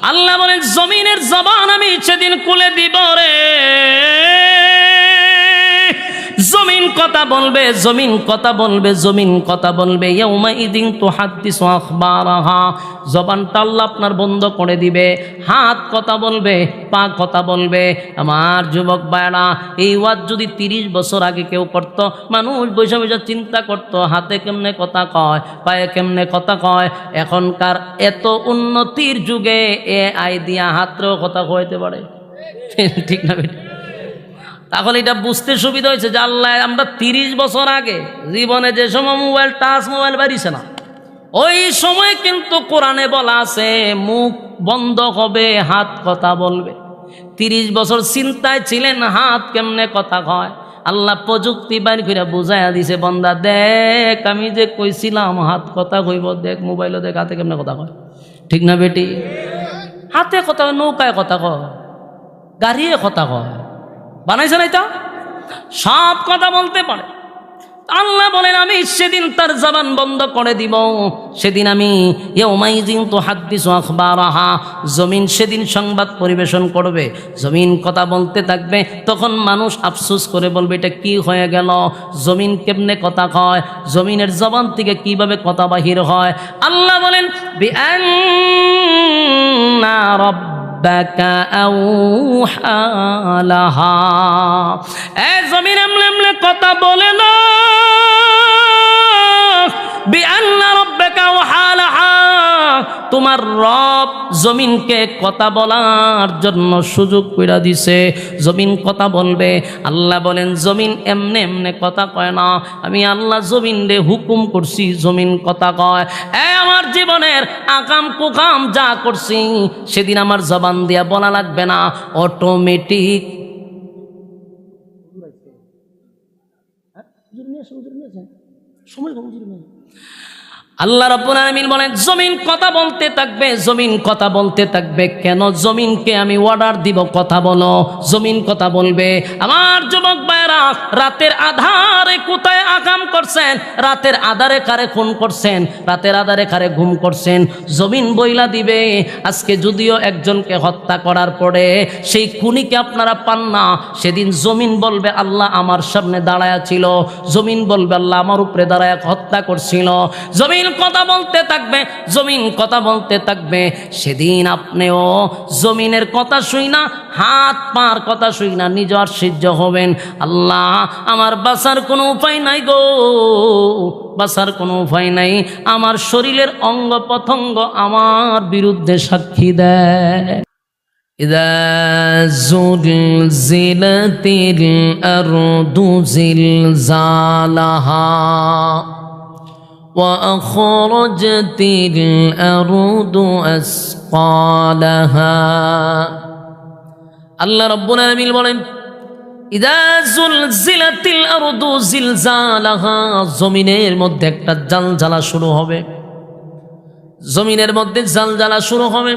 আল্লাহ বলেন জমিনের জবান আমি সেদিন খুলে দিব রে। জমিন কথা বলবে, জমিন কথা বলবে, জমিন কথা বলবে। ইয়াউমাইদিন তুহাদ্দিসু আখবারাহা, জবানটা আল্লাহ আপনার বন্ধ করে দিবে। হাত কথা বলবে, পা কথা বলবে। আমার যুবক ভাইরা, এই ওয়াজ যদি 30 বছর আগে কেউ করত, মানুষ বসে বসে চিন্তা করত হাতে কেমনে কথা কয়, পায়ে কেমনে কথা কয়। এখনকার এত উন্নতির যুগে AI দিয়া হাতরেও কথা কইতে পারে, ঠিক না? তাহলে এটা বুঝতে সুবিধা হয়েছে যে আল্লাহ আমরা 30 বছর আগে জীবনে যে সময় মোবাইল, টাচ মোবাইল বাড়িছে না, ওই সময় কিন্তু কোরআনে বলা আছে মুখ বন্ধ হবে, হাত কথা বলবে। 30 বছর চিন্তায় ছিলেন হাত কেমনে কথা কয়, আল্লাহ প্রযুক্তি বাইর করে বুঝাইয়া দিছে, বন্দা দেখ আমি যে কইছিলাম হাত কথা কইব, দেখ মোবাইলও দেখ হাতে কেমনে কথা কয়, ঠিক না বেটি? হাতে কথা কয়, নৌকায় কথা কয়, গাড়িয়ে কথা কয়, বানাইছে না এটা? সব কথা বলতে পারে। আল্লাহ বলেন আমি সেদিন তার জবান বন্ধ করে দিব। সেদিন আমি ইয়াউমাইযিন তুহাদ্দিসু আখবারাহা, জমিন সেদিন সংবাদ পরিবেশন করবে, জমিন কথা বলতে থাকবে। তখন মানুষ আফসোস করে বলবে এটা কি হয়ে গেল, জমিন কেমনে কথা কয়, জমিনের জবান থেকে কিভাবে কথা বাহির হয়। আল্লাহ বলেন বিআন্না রাব্বাকা আউহা লাহা, এ জমিন এমনে এমনে কথা বলে না। বিআন্না রাব্বাকা আউহা লাহা, তোমার রব জমিনকে কথা বলার জন্য সুযোগ কইরা দিছে, জমিন কথা বলবে। আল্লাহ বলেন জমিন এমনে এমনে কথা কয় না, আমি আল্লাহ জমিন রে হুকুম করছি জমিন কথা কয়। আমার জীবনের আকাম কুকাম যা করছি সেদিন আমার জবান দিয়া বলা লাগবে না, অটোমেটিক সময় আল্লাহ রাব্বুল আলামিন বলেন জমিন কথা বলতে থাকবে, জমিন কথা বলতে থাকবে। কেন? জমিনকে আমি অর্ডার দিব কথা বলো, জমিন কথা বলবে। আমার যুবক ভাইরা, রাতের আধারে কোথায় আকাম করছেন, রাতের আধারে কারে খুন করছেন, রাতের আধারে কারে ঘুম করছেন, জমিন বইলা দিবে। আজকে যদিও একজনকে হত্যা করার পরে সেই খুনিকে আপনারা পান না, সেদিন জমিন বলবে আল্লাহ আমার সামনে দাঁড়ায়া ছিল, জমিন বলবে আল্লাহ আমার উপরে দাঁড়ায়া হত্যা করছিল। জমিন কথা বলতে থাকবে, জমিন কথা বলতে থাকবে। সেদিন আপনিও জমিনের কথা শুই না, হাত পার কথা শুই না, নিজ আশ্চর্য হবেন, আল্লাহ আমার বাঁচার কোনো উপায় নাই গো, বাঁচার কোনো উপায় নাই। আমার শরীরের অঙ্গ প্রত্যঙ্গ আমার বিরুদ্ধে সাক্ষী দেয়। ইযা যুলজিলাতিল আরদু জিলজালাহা وأخرجت الأرض أثقالها। আল্লাহ রাব্বুল আলামিন বলেন ইযা যুলজিলাতিল আরদু জিলজালাহা, জমিনের মধ্যে একটা জালজালা শুরু হবে, জমিনের মধ্যে জালজালা শুরু হবে।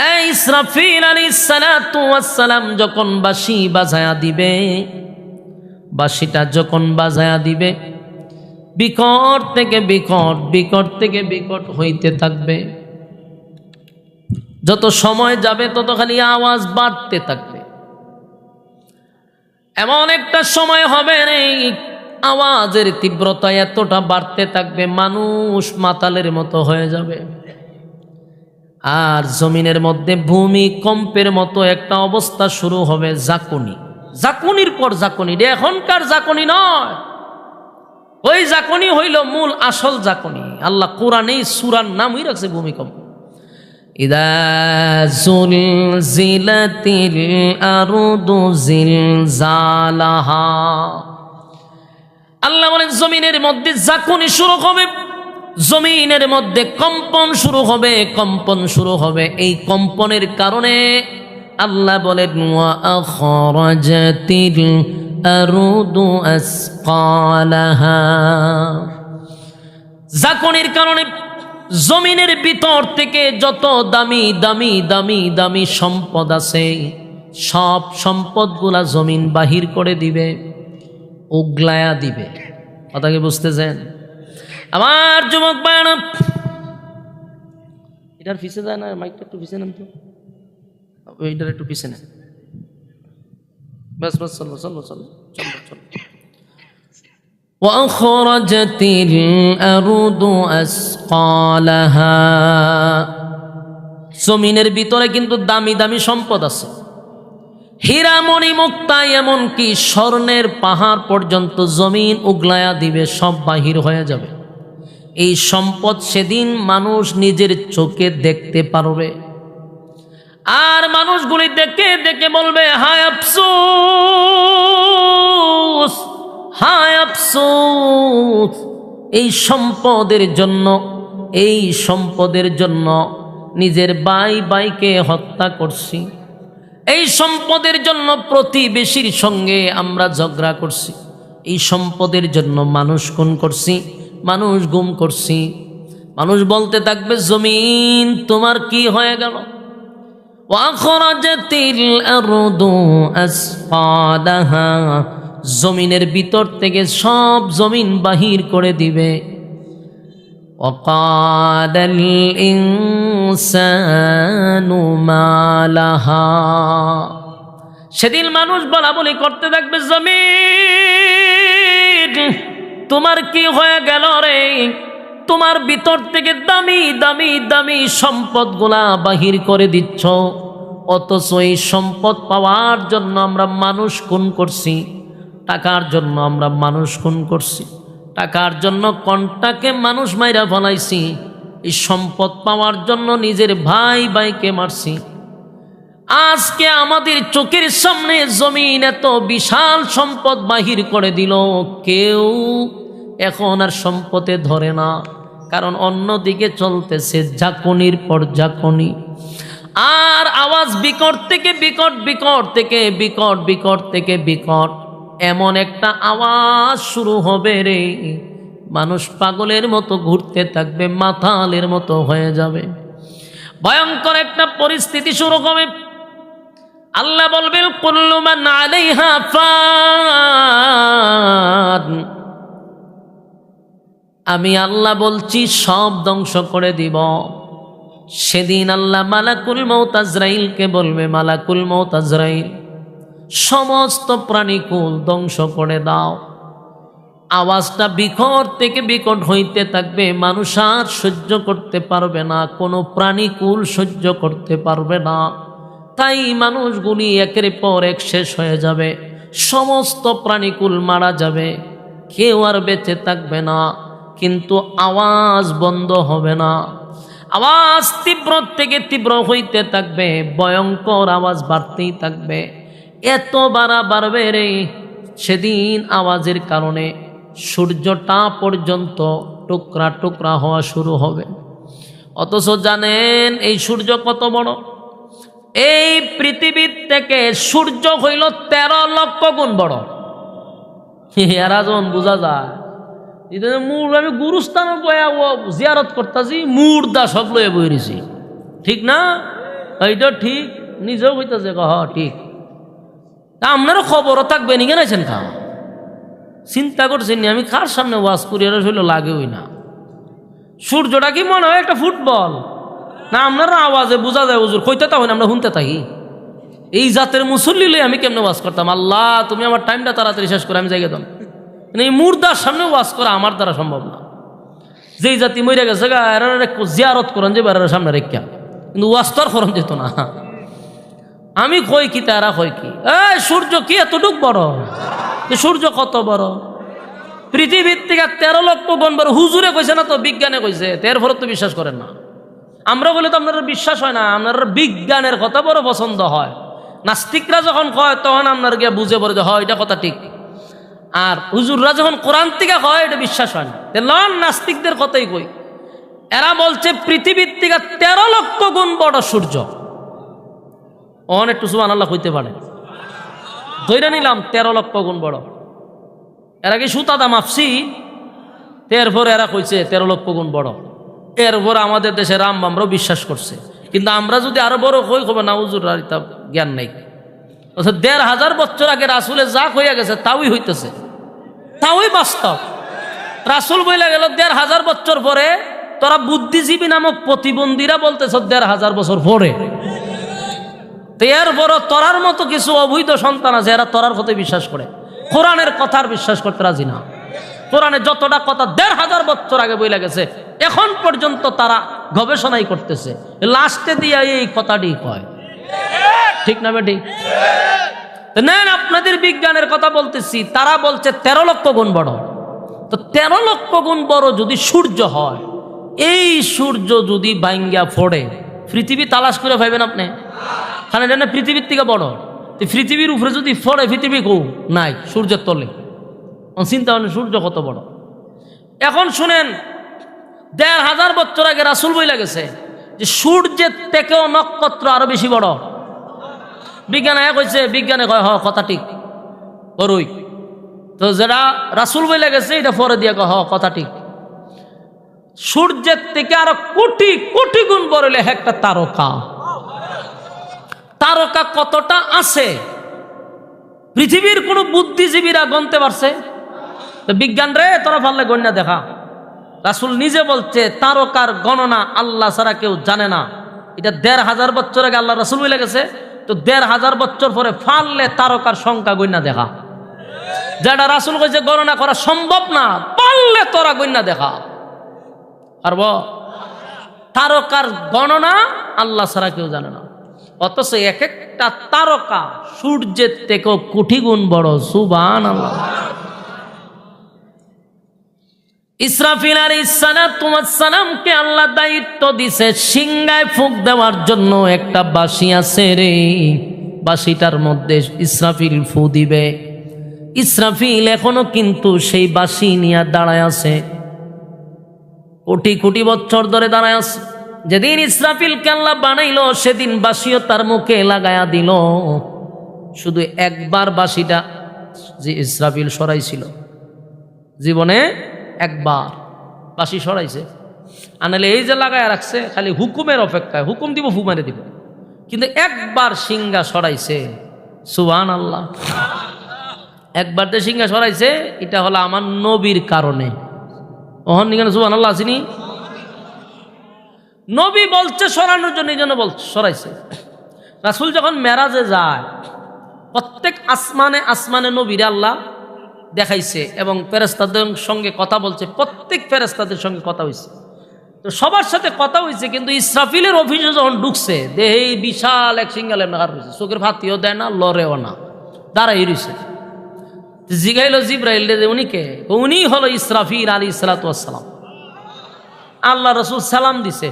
এই ইসরাফিল আলাইহিস সালাতু ওয়াস সালাম যখন বাঁশি বাজায়া দিবে, বাঁশিটা যখন বাজায়া দিবে, বিকট থেকে বিকট, বিকট থেকে বিকট হইতে থাকবে। যত সময় যাবে তত খালি আওয়াজ বাড়তে থাকবে। এমন একটা সময় হবে এই আওয়াজের তীব্রতা এতটা বাড়তে থাকবে মানুষ মাতালের মতো হয়ে যাবে। আর জমিনের মধ্যে ভূমিকম্পের মতো একটা অবস্থা শুরু হবে, জাকুনি, জাকুনির পর জাকুনি। এখনকার জাকুনি নয়, ওই জাকনি হইল মূল আসল জাকনি। আল্লাহ কোরআনে সূরার নামই রাখছে ভূমিকম্প। ইযা যুলজিলাতিল আরদু জিলজালাহা, আল্লাহ বলেন জমিনের মধ্যে জাকনি শুরু হবে, জমিনের মধ্যে কম্পন শুরু হবে, কম্পন শুরু হবে। এই কম্পনের কারণে আল্লাহ বলেন ওয়া আখরাজাতিল আরদু আসকালাহা, জাকনির কারণে জমিনের ভিতর থেকে যত দামি দামি দামি দামি সম্পদ আছে সব সম্পদগুলা জমিন বাহির করে দিবে, উগলায়া দিবে। কথা কি বুঝতেছেন আমার যুবক ভাইরা? এটার পিছে যায় না, মাইকটা একটু পিছে নেন তো, এইটার একটু পিছে নেন। বাস বাস, চলো চলো চলো চলো চলো। وأخرجت الأرض أثقالها। জমিনের ভিতরে কিন্তু দামি দামি সম্পদ আছে, হীরা মণি মুক্তা, এমনকি স্বর্ণের পাহাড় পর্যন্ত জমিন উগলায়া দিবে, সব বাহির হয়ে যাবে। এই সম্পদ সেদিন মানুষ নিজের চোখে দেখতে পারবে, আর মানুষগুলি দেখে দেখে বলবে হায় আফসোস, হায় আফসোস, এই সম্পদের জন্য, এই সম্পদের জন্য নিজের ভাইকে হত্যা করছি, এই সম্পদের জন্য প্রতিবেশীর সঙ্গে আমরা ঝগড়া করছি, এই সম্পদের জন্য মানুষ খুন করছি, মানুষ গুম করছি। মানুষ বলতে থাকবে জমিন তোমার কি হয়ে গেল? ওয়াখরাজাতিল আরদু আসফালাহা, জমিনের ভিতর থেকে সব জমিন বাহির করে দিবে। ওয়াকালাল ইনসানু মা লাহা, সেদিন মানুষ বলা বলি করতে থাকবে জমিন তোমার কি হয়ে গেল রে? তোমার ভিতর থেকে দামি দামি দামি সম্পদগুলা বাহির করে দিচ্ছ, অথচ এই সম্পদ পাওয়ার জন্য আমরা মানুষ খুন করছি, টাকার জন্য আমরা মানুষ খুন করছি, টাকার জন্য কোনটাকে মানুষ মাইরা ফলাইছি, এই সম্পদ পাওয়ার জন্য নিজের ভাইকে মারছি। আজকে আমাদের চোখের সামনে জমিন এত বিশাল সম্পদ বাহির করে দিল, কেউ এখন আর সম্পদে ধরে না, কারণ অন্যদিকে চলতেছে ঝাঁকুনির পর ঝাঁকুনি। আর আওয়াজ বিকট থেকে বিকট, বিকট থেকে বিকট, বিকট থেকে বিকট, এমন একটা আওয়াজ শুরু হবে রে, মানুষ পাগলের মতো ঘুরতে থাকবে, মাতালের মতো হয়ে যাবে, ভয়ঙ্কর একটা পরিস্থিতি শুরু হবে। আল্লাহ বলবেন কুল্লু মান আলাইহা ফান, আমি আল্লাহ বলছি সব ধ্বংস করে দিব। সেদিন আল্লাহ মালাকুল মউত আজরাইলকে বলবে, মালাকুল মউত আজরাইল, সমস্ত প্রাণীকুল ধ্বংস করে দাও। আওয়াজটা বিকট থেকে বিকট হইতে থাকবে, মানুষ আর সহ্য করতে পারবে না, কোনো প্রাণীকুল সহ্য করতে পারবে না। তাই মানুষগুলি একের পর এক শেষ হয়ে যাবে, সমস্ত প্রাণীকুল মারা যাবে, কেউ আর বেঁচে থাকবে না। কিন্তু আওয়াজ বন্ধ হবে না, আওয়াজ তীব্র থেকে তীব্র হইতে থাকবে, ভয়ঙ্কর আওয়াজ বাড়তেই থাকবে, এত বাড়বে রে, সেদিন আওয়াজের কারণে সূর্যটা পর্যন্ত টুকরা টুকরা হওয়া শুরু হবে। অথচ জানেন এই সূর্য কত বড়? এই পৃথিবীর থেকে সূর্য হইল 13 লক্ষ গুণ বড়। এরা যখন বোঝা যায়, আমি গুরুস্থান জিয়ারত করতেছি, মুর্দা সব লয়ে বইছি, ঠিক না? এইটা ঠিক, নিজেও হইতেছে ঠিক। তা আপনারও খবরও থাকবে নি, কেনাইছেন খা চিন্তা করছেন নি আমি কার সামনে ওয়াজ করি, এরা হইল লাগেই না। সূর্যটা কি মনে হয় একটা ফুটবল? না আপনারা আওয়াজে বোঝা যায় হুজুর, কইতে তা হয় না, আমরা শুনতে থাকি। এই জাতের মুসল্লি লই আমি কেমনে ওয়াজ করতাম? আল্লাহ তুমি আমার টাইমটা তাড়াতাড়ি শেষ করে আমি জায়গা দাম। এই মুর্দার সামনে ওয়াজ করা আমার দ্বারা সম্ভব না। যেই জাতি মরে গেছে জিয়ারত করেন যে বেড়ার সামনে রেখা, কিন্তু ওয়াজ তো আর করেন যেত না। আমি কই কি তারা কই কি, এই সূর্য কি এতটুক বড়? সূর্য কত বড়? পৃথিবীর থেকে 13 লক্ষ গুণ বড়। হুজুরে কইছে না তো, বিজ্ঞানে কইছে, এরপরে তো বিশ্বাস করেন না। আমরা বলে তো আপনারা বিশ্বাস হয় না, আপনারা বিজ্ঞানের কথা বড় পছন্দ হয়। নাস্তিকরা যখন কয় তখন আপনার গিয়ে বুঝে পড়ে যে হয় এটা কথা ঠিক, আর হুজুররা যখন কোরআন থেকে কয় এটা বিশ্বাস হয় না। লন নাস্তিকদের কথাই কই, এরা বলছে পৃথিবীর থেকে 13 লক্ষ গুণ বড় সূর্য। একটু সুবহানাল্লাহ কইতে পারে, ধরে নিলাম 13 লক্ষ গুণ বড়। এরা কি সুতাদা মাপছি? এরপরে এরা কইছে 13 লক্ষ গুণ বড়। এরপরে আমাদের দেশে রামবামরাও বিশ্বাস করছে, কিন্তু আমরা যদি আরো বড় কই কবে না হুজুর আর তা জ্ঞান নাই। 1500 বছর আগে রাসুলের যা হইয়া গেছে তাওই হইতেছে, তাওই বাস্তব। রাসুল বইলা গেল 1500 বছর পরে তোরা বুদ্ধিজীবী নামক প্রতিবন্ধীরা বলতেছ ১,৫০০ বছর পরে। এরপরও তোরার মতো কিছু অবৈধ সন্তান আছে, এরা তোরার কথা বিশ্বাস করে, কোরআনের কথার বিশ্বাস করতে রাজি না। কোরআনে যতটা কথা ১,৫০০ বছর আগে বইলা গেছে, এখন পর্যন্ত তারা গবেষণাই করতেছে, লাস্টে দিয়ে এই কথাটি কয়। ঠিক না বেটি? নেন আপনাদের বিজ্ঞানের কথা বলতেছি, তারা বলছে ১৩ লক্ষ গুণ বড়। তো ১৩ লক্ষ গুণ বড় যদি সূর্য হয়, এই সূর্য যদি ভাঙ্গা ফোড়ে, পৃথিবী তালাশ করে পাইবেন আপনি? কারণ এটা পৃথিবীর থেকে বড়। পৃথিবীর উপরে যদি ফোড়ে, পৃথিবী কো নাই, সূর্যের তলে। চিন্তা করেন সূর্য কত বড়। এখন শুনেন, ১,৫০০ বছর আগে রাসূল বইলা গেছে যে সূর্যের থেকেও নক্ষত্র আরো বেশি বড়। বিজ্ঞানে কইছে, বিজ্ঞানে কয় কথা ঠিক করুই। তো যেটা রাসূল বইলা গেছে এটা পরে দিয়ে কয় কথা ঠিক। সূর্যের থেকে আরো কোটি কোটি গুণ বড় হলে একটা তারকা। তারকা কতটা আছে পৃথিবীর কোন বুদ্ধিজীবীরা গণতে পারছে? তো বিজ্ঞান রে তোরা পারলে গণনা দেখা। রাসূল নিজে বলছে তারকার গণনা আল্লাহ ছাড়া কেউ জানে না। এটা ১,৫০০ বছর আগে আল্লাহ রাসূল বলে গেছে। তো ১,৫০০ বছর পরে ফাললে তারকার সংখ্যা গণনা দেখা। যেটা রাসূল কইছে গণনা করা সম্ভব না, পারলে তোরা গণনা দেখা। পারব? তারকার গণনা আল্লাহ ছাড়া কেউ জানে না। অথচ এক একটা তারকা সূর্যের থেকেও কোটি গুণ বড়। সুবহানাল্লাহ। ইসরাফিল আলাইহিস সালামকে আল্লাহ দায়িত্ব দিছে সিংহায় ফুঁক দেওয়ার জন্য। একটা বাঁশি আছে রে, বাঁশিটার মধ্যে ইসরাফিল ফু দিবে। ইসরাফিল এখনো কিন্তু সেই বাঁশি নিয়ে দাঁড়ায় আছে, কোটি কোটি বছর ধরে দাঁড়ায় আছে। যেদিন ইসরাফিলকে আল্লাহ বানাইলো সেদিন বাঁশিও তার মুখে লাগায়া দিল। শুধু একবার বাঁশিটা যে ইসরাফিল সরাইছিল, জীবনে একবার বাঁশি সরাইছে। আনালে এই যে লাগায় রাখছে খালি হুকুমের অপেক্ষায়, হুকুম দিব ফু মেরে দিব, কিন্তু একবার সিংহা সরাইছে। সুবহানাল্লাহ। একবার যে সিংহা সরাইছে, এটা হলো আমার নবীর কারণে। ওহন নিকেন সুবহানাল্লাহ আসিনি? নবী বলছে সরানোর জন্য, এই জন্য বলছে সরাইছে। রাসূল যখন মেরাজে যায়, প্রত্যেক আসমানে আসমানে নবীর আল্লাহ দেখাইছে এবং ফেরেশতাদের সঙ্গে কথা বলছে। প্রত্যেক ফেরেশতাদের সঙ্গে কথা হয়েছে, তো সবার সাথে কথা হয়েছে। কিন্তু ইসরাফিলের অফিসে যখন ঢুকছে, দেহে বিশাল এক সিঙ্গালের নাগার হয়েছে, চোখের ফাতিও দেয় না, লড়েও না, দাঁড়াই রয়েছে। জিগাইল জিব্রাইল, উনি কে? উনি হলো ইসরাফিল আলাইহিস সালাতু ওয়াস সালাম। আল্লাহ রাসূল সালাম দিছে,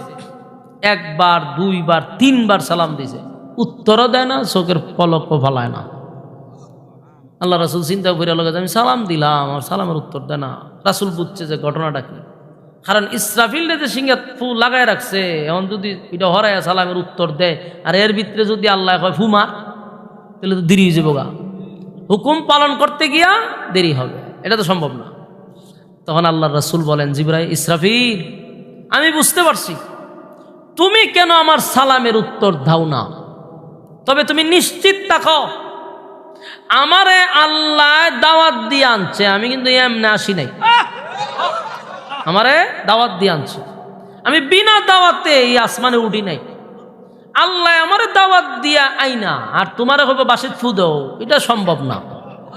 একবার দুইবার তিনবার সালাম দিছে, উত্তরও দেয় না, চোখের পলকও ফালায় না। আল্লাহ রাসূল চিন্তা করে লোক, আমি সালাম দিলাম, আমার সালামের উত্তর দেয় না। রাসূল বুঝছে যে ঘটনাটা কি। কারণ ইসরাফিল যে সিংহে ফু লাগায় রাখছে, এখন যদি এটা হরাইয়া সালামের উত্তর দেয়, আর এর ভিতরে যদি আল্লাহ কয় ফু মার, তাহলে তো দেরি হয়ে যাবো গা। হুকুম পালন করতে গিয়া দেরি হবে, এটা তো সম্ভব না। তখন আল্লাহ রাসূল বলেন, ইসরাফিল, আমি বুঝতে পারছি তুমি কেন আমার সালামের উত্তর দাও না, তবে তুমি নিশ্চিত থাকো আমারে আল্লাহ দাওয়াত দিয়ে আনছে, আমি কিন্তু এমনি আসি নাই। আমারে দাওয়াত দিয়ে আনছে, আমি বিনা দাওয়াতে এই আসমানে উঠি নাই। আল্লাহ আমারে দাওয়াত দিয়া আইনা আর তোমারে হবে বাসিত ফু দাও, এটা সম্ভব না।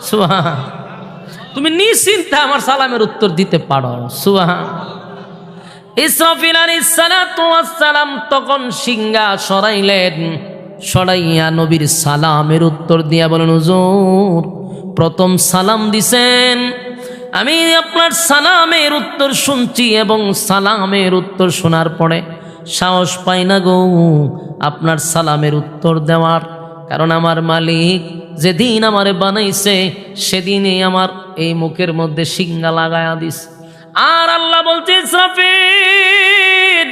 সুবহান। তুমি নিশ্চিন্তে আমার সালামের উত্তর দিতে পারো। সুবহান। ইসরাফিল আলাইহিস সালাতু ওয়াস সালাম তখন সিংহা সরাইলেন, সরাইয়া নবীর সালামের উত্তর দিয়া বলেন, হুজুর প্রথম সালাম দিছেন, আমি আপনার সালামের উত্তর শুনছি এবং সালামের উত্তর শোনার পরে সাহস পাই না গো আপনার সালামের উত্তর দেওয়ার। কারণ আমার মালিক যেদিন আমারে বানাইছে সেদিনই আমার এই মুখের মধ্যে সিংহা লাগায়া দিস। আর আল্লাহ বলছে, ইসরাফিল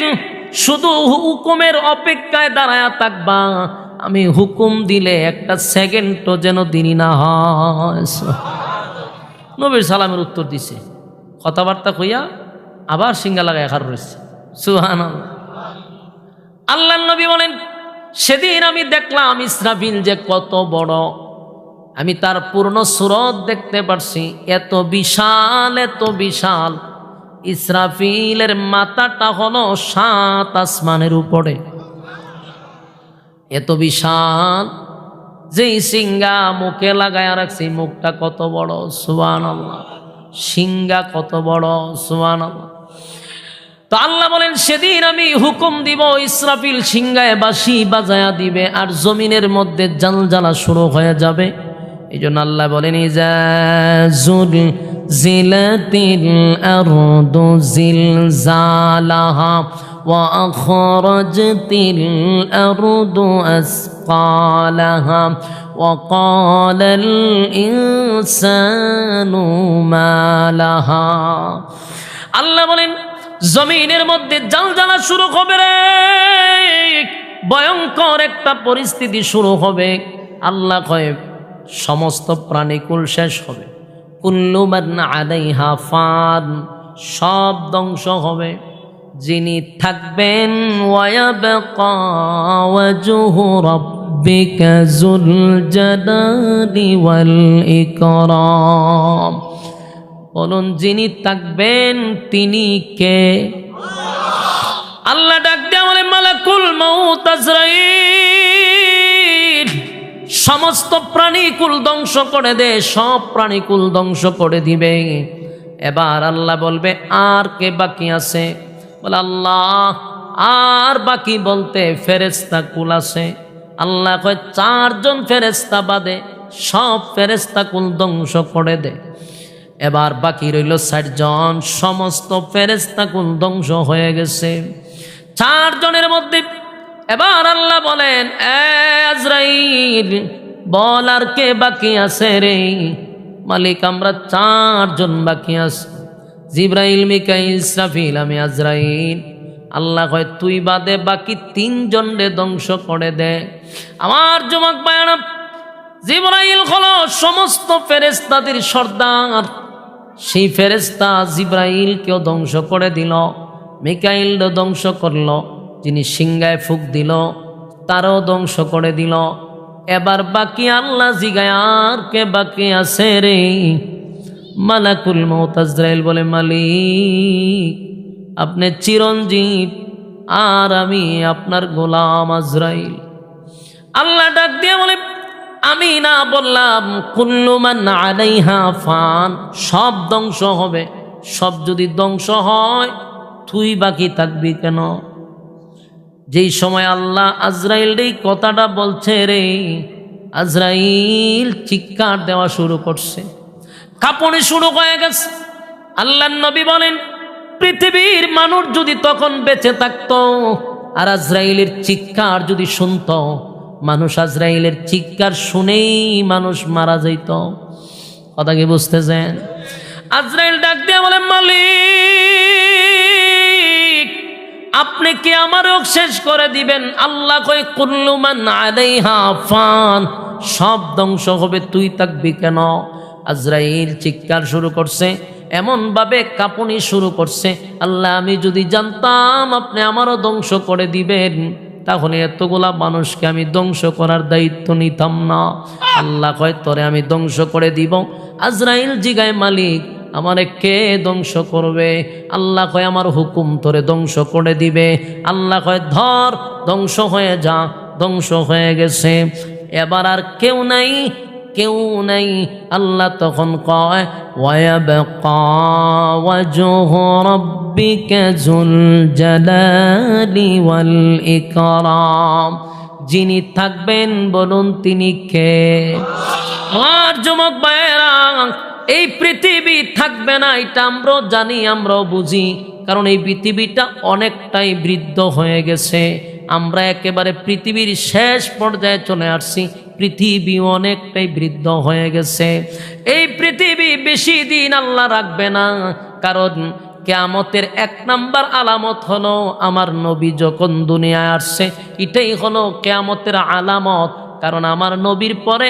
শুধু হুকুমের অপেক্ষায় দাঁড়ায়া থাকবা, আমি হুকুম দিলে একটা সেকেন্ডও যেন দিনই না হয়। নবীর সালামের উত্তর দিছে, কথাবার্তা কইয়া আবার সিংহা লাগায় খার রয়েছে। সুবহানাল্লাহ। আল্লাহর নবী বলেন, সেদিন আমি দেখলাম ইসরাফিল যে কত বড়, আমি তার পূর্ণ সুরত দেখতে পারছি, এত বিশাল এত বিশাল। ইসরাফিলের মাথাটা হলো 7 আসমানের উপরে, এত বিশাল। যেই সিংহা মুখে লাগায় রাখছে, মুখটা কত বড়, সুবহানাল্লাহ। সিংহা কত বড়, সুবহানাল্লাহ। তো আল্লাহ বলেন সেদিন আমি হুকুম দিব, ইসরাফিল সিংহায় বাঁশি বাজায়া দিবে, আর জমিনের মধ্যে জালজালা শুরু হয়ে যাবে। এই জন্য আল্লাহ বলেন ইজা زلزلت الأرض زلزالها وأخرجت الأرض أثقالها وقال الإنسان ما لها আল্লাহ বলেন জমিনের মধ্যে জালজালা শুরু হবে রে, ভয়ঙ্কর একটা পরিস্থিতি শুরু হবে। আল্লাহ কয় সমস্ত প্রাণীকুল শেষ হবে, কুল্লু মান আলাইহা ফান, সব ধ্বংস হবে। যিনি থাকবেন ওয়ায়াবকা ওয়াজহু রাব্বিকা যুল জালালি ওয়াল ইকরাম। বলুন যিনি থাকবেন তিনি কে? আল্লাহ ডাক দেয়া বলে মালাকুল মাউত আজরাইল, সমস্ত প্রাণীকুল ধ্বংস করে দে, সব প্রাণীকুল ধ্বংস করে দিবে। এবার আল্লাহ বলবে আর কে বাকি আছে? বলে আল্লাহ আর বাকি বলতে ফেরেশতা কুল আছে। আল্লাহ কয় 4 জন ফেরেশতা বাদে সব ফেরেশতা কুল ধ্বংস করে দে। এবার বাকি রইল 60 জন, সমস্ত ফেরেশতা কুল ধ্বংস হয়ে গেছে 4 জনের মধ্যে। এবার আল্লাহ বলেন এ আজরাইল বল আর কে বাকি আছে রে? মালিক আমরা 4 জন বাকি আছি, জিবরাইল মিকাইল ইসরাফিল আমি আজরাইল। আল্লাহ কয় তুই বাদে বাকি 3 জনরে ধ্বংস করে দে। আমার যুবক ভাইরা, জিবরাইল হলো সমস্ত ফেরেশতাদের সর্দার, সেই ফেরেশতা জিবরাইলকেও ধ্বংস করে দিল, মিকাইলও ধ্বংস করলো, যিনি সিংহায় ফুঁক দিল তারও ধ্বংস করে দিল। এবার বাকি আল্লাহ জিগায় আর কে বাকি আছে রে? মালাকুল মউত আজরাইল বলে মালিক আপনি চিরঞ্জীব আর আমি আপনার গোলাম আজরাইল। আল্লাহ ডাক দিয়ে বলে আমি না বললাম কুল্লু মান আলাইহা ফান, সব ধ্বংস হবে। সব যদি ধ্বংস হয় তুই বাকি থাকবি কেন? যেই সময় আল্লাহ আজরাইল এই কথাটা বলছে রে, আজরাইল চিৎকার দেওয়া শুরু করছে, কাঁপুনি শুরু হয়ে গেছে। আল্লাহর নবী বলেন পৃথিবীর মানুষ যদি তখন বেঁচে থাকতো আর আজরাইলের চিৎকার যদি শুনতো, মানুষ আজরাইলের চিৎকার শুনেই মানুষ মারা যাইত। কথা কি বুঝতেছেন? আজরাইল ডাক দিয়ে বলে মালিক আপনি কি আমারও শেষ করে দিবেন? আল্লাহ কয় কুল্লু মান আলাইহা ফান, সব ধ্বংস হবে তুই থাকবি কেন? আজরাইল চিৎকার শুরু করছে, এমন ভাবে কাঁপুনি শুরু করছে, আল্লাহ আমি যদি জানতাম আপনি আমারও ধ্বংস করে দিবেন তাহলে এতগুলা মানুষকে আমি ধ্বংস করার দায়িত্ব নিতাম না। আল্লাহ কয় তোরে আমি ধ্বংস করে দিব। আজরাইল জিগায় মালিক আমারে কে ধ্বংস করবে? আল্লাহ কয় আমার হুকুম তোরে ধ্বংস করে দিবে। আল্লাহ কয় ধর, ধ্বংস হয়ে যা। ধ্বংস হয়ে গেছে, এবার আর কেউ নাই, কেউ নাই। আল্লাহ তখন কয় ওয়ায়াবকা ওয়াজহু রাব্বিকা যুল জালালি ওয়াল ইকরাম, যিনি থাকবেন বলুন তিনি কে? আমার যুবক ভাইয়েরা, এই পৃথিবী থাকবে না এটা আমরাও জানি, আমরাও বুঝি, কারণ এই পৃথিবীটা অনেকটাই বৃদ্ধ হয়ে গেছে। আমরা একেবারে পৃথিবীর শেষ পর্যায়ে চলে আসছি, পৃথিবী অনেকটাই বৃদ্ধ হয়ে গেছে। এই পৃথিবী বেশি দিন আল্লাহ রাখবে না, কারণ কিয়ামতের 1 নাম্বার আলামত হলো আমার নবী যখন দুনিয়ায় আসছে, এটাই হলো কিয়ামতের আলামত। কারণ আমার নবীর পরে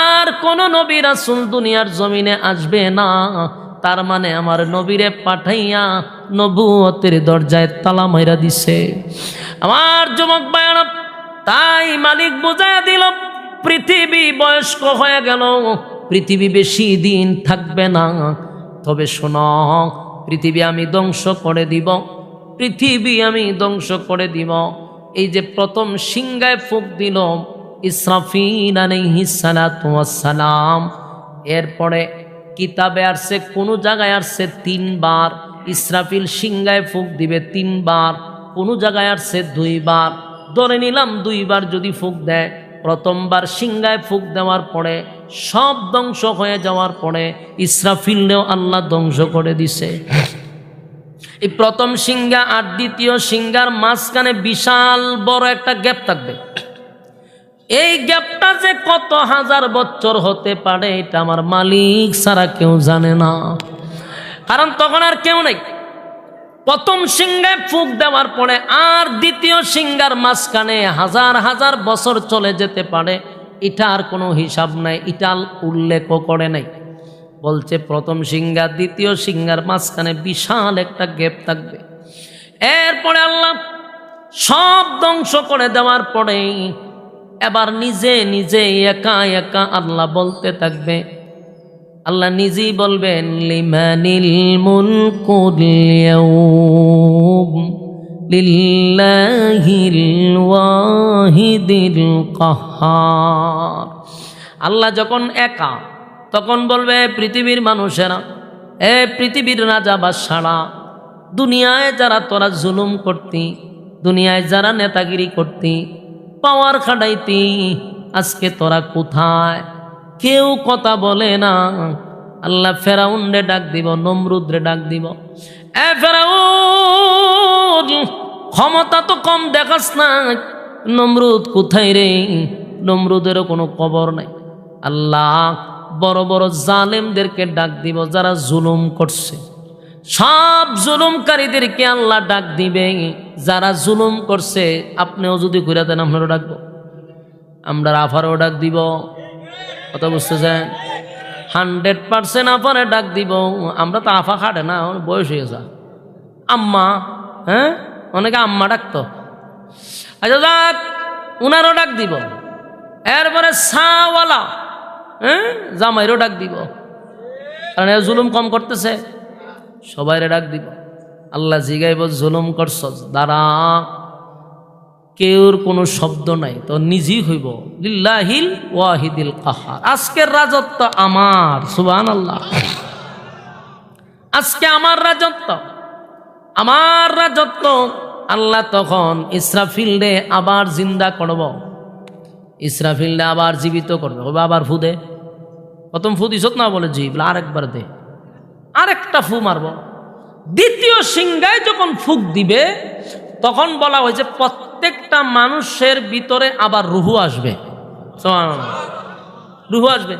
আর কোন নবী রাসূল দুনিয়ার জমিনে আসবে না, তার মানে আমার নবীরে পাঠাইয়া নবুয়তের দরজায় তালা মাইরা দিছে। আমার যুবক ভাইরা, তাই মালিক বুঝাইয়া দিল পৃথিবী বয়স্ক হয়ে গেল, পৃথিবী বেশি দিন থাকবে না। তবে শোনো, পৃথিবী আমি ধ্বংস করে দিব, পৃথিবী আমি ধ্বংস করে দিব। এই যে প্রথম সিংহায় ফুঁক দিল ইসরাফিল আলাইহিস সালাতু ওয়াস সালাম, এরপরে কিতাবে আসছে, কোনো জায়গায় আসছে 3 বার ইসরাফিল সিংহায় ফুঁক দিবে 3 বার, কোনো জায়গায় আসছে 2 বার। ধরে নিলাম 2 বার যদি ফুঁক দেয়, প্রথমবার সিংহায় ফুঁক দেওয়ার পরে সব ধ্বংস হয়ে যাওয়ার পরে ইসরাফিলকেও আল্লাহ ধ্বংস করে দিছে। এই প্রথম সিংহা আর দ্বিতীয় সিংহার মাঝখানে বিশাল বড় একটা গ্যাপ থাকবে। এই গ্যাপটা যে কত হাজার বছর হতে পারে এটা আমার মালিক ছাড়া কেউ জানে না, কারণ তখন আর কেউ নেই। প্রথম সিংহায় ফুঁক দেওয়ার পরে আর দ্বিতীয় সিংহার মাঝখানে হাজার হাজার বছর চলে যেতে পারে, এটা আর কোনো হিসাব নাই, এটা উল্লেখও করে নাই। বলছে প্রথম সিংহা দ্বিতীয় সিংহার মাঝখানে বিশাল একটা গ্যাপ থাকবে। এরপরে আল্লাহ সব ধ্বংস করে দেওয়ার পরে এবার নিজে নিজে একা একা আল্লাহ বলতে থাকবে, আল্লাহ নিজেই বলবেন লিমানিল মুলকুল ইয়াউম লিল্লাহিল ওয়াহিদিল কাহ্হার। আল্লাহ যখন একা তখন বলবে পৃথিবীর মানুষেরা, এ পৃথিবীর রাজা বাদশারা, দুনিয়ায় যারা তোরা জুলুম করতি, দুনিয়ায় যারা নেতাগিরি করতি, পাওয়ার খাটাইতি, আজকে তোরা কোথায়? কেউ কথা বলে না। আল্লাহ ফেরাউনরে ডাক দিব, নমরুদরে ডাক দিব, এ ফেরাউন ক্ষমতা তো কম দেখাস না, নমরুদ কোথায় রে? নমরুদেরও কোনো খবর নাই। আল্লাহ বড় বড় জালেমদেরকে ডাক দিব যারা জুলুম করছে, সব জুলুমকারীদেরকে আল্লাহ ডাক দিবে। যারা জুলুম করছে আপনিও যদি ঘুরে দেন আপনারও ডাকবো, আমরা আফারও ডাক দিব। কথা বুঝতেছেন? 100% আফারে ডাক দিব। আমরা তো আফা খাটে না, বয়স হয়ে যা আম্মা, হ্যাঁ অনেকে আম্মা ডাকতো। আচ্ছা যাক, উনারও ডাক দিব। এরপরে সাওয়ালা, হ্যাঁ জামাইরও ডাক দিব, কারণ এ জুলুম কম করতেছে, সবাইরে ডাক দিব। আল্লাহ জিগাইব জুলুম করছ, দাঁড়া, কেউর কোনো শব্দ নাই, তো নিজেই হইব লিল্লাহিল ওয়াহিদিল কাহ্হার। আজকের রাজত্ব আমার, সুবহানাল্লাহ। আজকে আমার রাজত্ব, আমার রাজত্ব। আল্লাহ তখন ইসরাফিলরে আবার জিন্দা করব, ইসরাফিলরে আবার জীবিত করবে। আবার ফু দে, প্রথম ফু দিছত না, বলে জি, বলে আরেকবার দে, আরেকটা ফু মারব। দ্বিতীয় সিংহায় যখন ফুক দিবে তখন বলা হয়েছে প্রত্যেকটা মানুষের ভিতরে আবার রুহু আসবে, রুহু আসবে।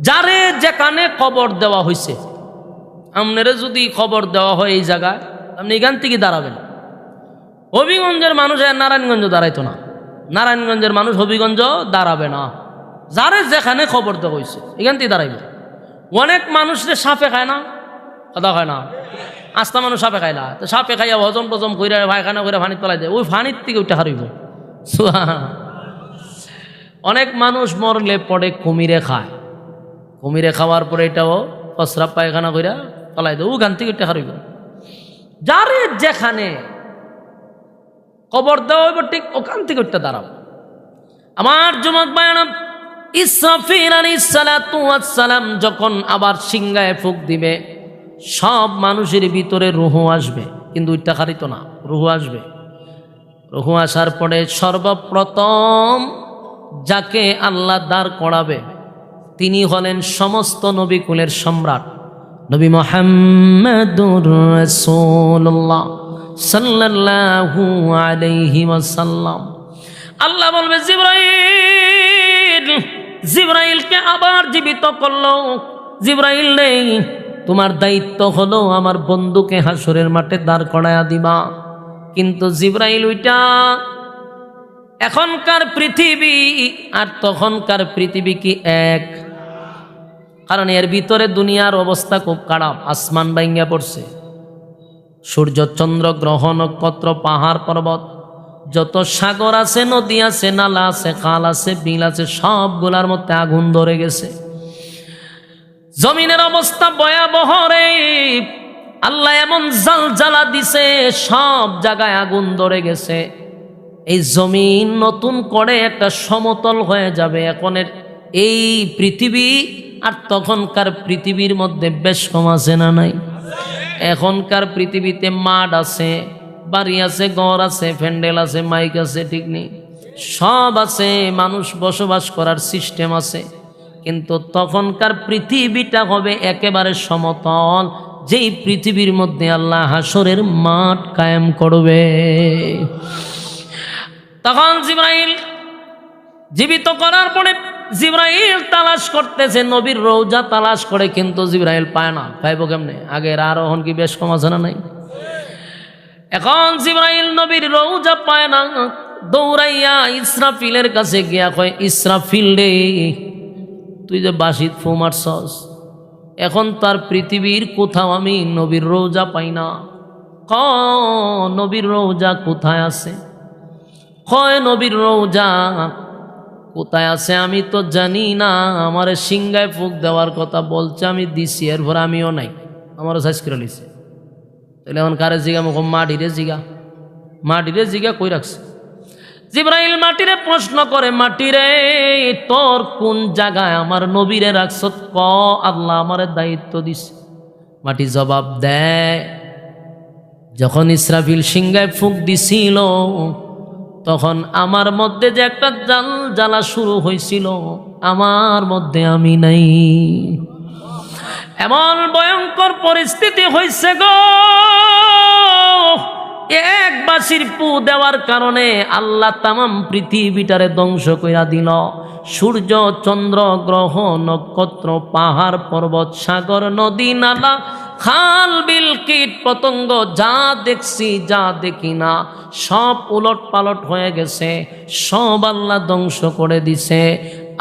যারে যেখানে খবর দেওয়া হয়েছে, আপনারা যদি খবর দেওয়া হয় এই জায়গায়, আপনি এখান থেকে দাঁড়াবেন। হবিগঞ্জের মানুষ নারায়ণগঞ্জ দাঁড়াইতো না, নারায়ণগঞ্জের মানুষ হবিগঞ্জ দাঁড়াবে না। যারে যেখানে খবর দেওয়া হয়েছে এখান থেকে দাঁড়াইবে। অনেক মানুষরে সাপে খায় না, কথা হয় না, আস্তা মানুষ সাপে খায় না, তো সাপে খাইয়া হজম টজম করে পায়খানা করে পানি তোলাই দেয়, ওই পানির থেকে ওইটা হারিব। অনেক মানুষ মরলে পরে কুমিরে খায়, কুমিরে খাওয়ার পরে এটাও প্রস্রাব পায়খানা করে তোলাই দেয়, ওখান থেকে ওইটা হারিব। যারে যেখানে খবর দেওয়া হইব ঠিক ওখান থেকে ওইটা দাঁড়াবো। আমার যুবক ভাইরা, ইসরাফিল আলাইহিস সালাতু ওয়াস সালাম যখন আবার সিংহায় ফুঁক দিবে, সব মানুষের ভিতরে রুহু আসবে, কিন্তু ওইটা খারিত না, রুহু আসবে। রুহু আসার পরে সর্বপ্রথম যাকে আল্লাহ দাঁড় করাবে তিনি হলেন সমস্ত নবীকুলের সম্রাট নবী মুহাম্মদুর রাসূলুল্লাহ সাল্লাল্লাহু আলাইহি ওয়াসাল্লাম। আল্লাহ বলবে জিবরাইল, জিবরাইলকে আবার জীবিত করলো। জিবরাইল নেই, তোমার দায়িত্ব হলো আমার বন্ধুকে হাসরের মাঠে দাঁড় করায়া দিবা। কিন্তু জিবরাইল ওইটা এখনকার পৃথিবী আর তখনকার পৃথিবী কি এক? কারণ এর ভিতরে দুনিয়ার অবস্থা খুব খারাপ, আসমান ভাঙ্গা পড়ছে, সূর্য চন্দ্র গ্রহ নক্ষত্র পাহাড় পর্বত যত সাগর আছে, নদী আছে, নালা আছে, খাল আছে, বিল আছে, সবগুলার মধ্যে আগুন ধরে গেছে। জমিনের অবস্থা ভয়াবহ রে। আল্লাহ এমন জালজালা দিছে, সব জায়গায় আগুন ধরে গেছে। এই জমিন নতুন করে একটা সমতল হয়ে যাবে। এখনের এই পৃথিবী আর তখনকার পৃথিবীর মধ্যে বেশ কম আছে না নাই? এখনকার পৃথিবীতে মাঠ আছে, বাড়ি আছে, ঘর আছে, প্যান্ডেল আছে, মাইক আছে, ঠিক নেই, সব আছে, মানুষ বসবাস করার সিস্টেম আছে। কিন্তু তখনকার পৃথিবীটা হবে একেবারে সমতল, যেই পৃথিবীর মধ্যে আল্লাহ হাসরের মাঠ কায়েম করবে। তখন জিবরাইল জীবিত করার পরে জিবরাইল তালাশ করতেছে, নবীর রওজা তালাশ করে, কিন্তু জিবরাইল পায় না। পাইব কেমনে? আগের আরোহণ কি বেশ কম আছে না নাই? এখন জিবরাইল নবীর রওজা পায় না, দৌড়াইয়া ইসরাফিলের কাছে গিয়া কয়, ইসরাফিল রে, তুই যে বাঁশিত ফু মারছস, এখন তার পৃথিবীর কোথাও আমি নবীর রওজা পাই না। নবীর রওজা কোথায় আছে? কয় নবীর রওজা কোথায় আছে আমি তো জানি না, আমার সিংগায় ফুক দেওয়ার কথা বলছে, আমি দিছি, এরপর আমিও নাই, আমারও সাইজ করে লিছে। তাহলে এখন কারে জিগা? মুখ মাটিরে জিগা, মাটিরে জিগা কই রাখছে? জিবরাইল মাটিরে প্রশ্ন করে, মাটিরে তোর কোন জায়গায় আমার নবীরে রাখছ? ক আল্লাহ আমারে দায়িত্ব দিছে। মাটি জবাব দেয়, যখন ইসরাফিল সিংগায় ফুক দিছিল তখন আমার মধ্যে যে একটা জ্বালা শুরু হয়েছিল, আমার মধ্যে আমি নাই। এমন ভয়ঙ্কর পরিস্থিতি হয়েছে গো, এক বাঁশির পু দেওয়ার কারণে আল্লাহ তামাম পৃথিবীটারে ধ্বংস কইরা দিল। সূর্য, চন্দ্র, গ্রহ, নক্ষত্র, পাহাড়, পর্বত, সাগর, নদী, নালা, খাল, বিল, কীট পতঙ্গ, যা দেখছি যা দেখি না সব উলট পালট হয়ে গেছে, সব আল্লাহ ধ্বংস করে দিছে।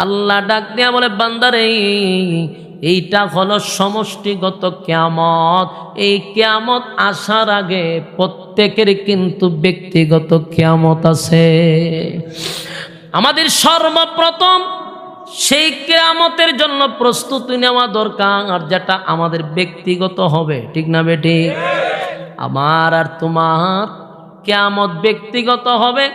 আল্লাহ ডাক দিয়া বলে, বান্দারে এইটা হলো সমষ্টিগত কিয়ামত। এই কিয়ামত আসার আগে প্রত্যেকের কিন্তু ব্যক্তিগত কিয়ামত আছে। আমাদের সর্বপ্রথম সেই কিয়ামতের জন্য প্রস্তুতি নেওয়া দরকার, যেটা আমাদের ব্যক্তিগত হবে, ঠিক না বেটি? আমার আর তোমার কিয়ামত ব্যক্তিগত হবে।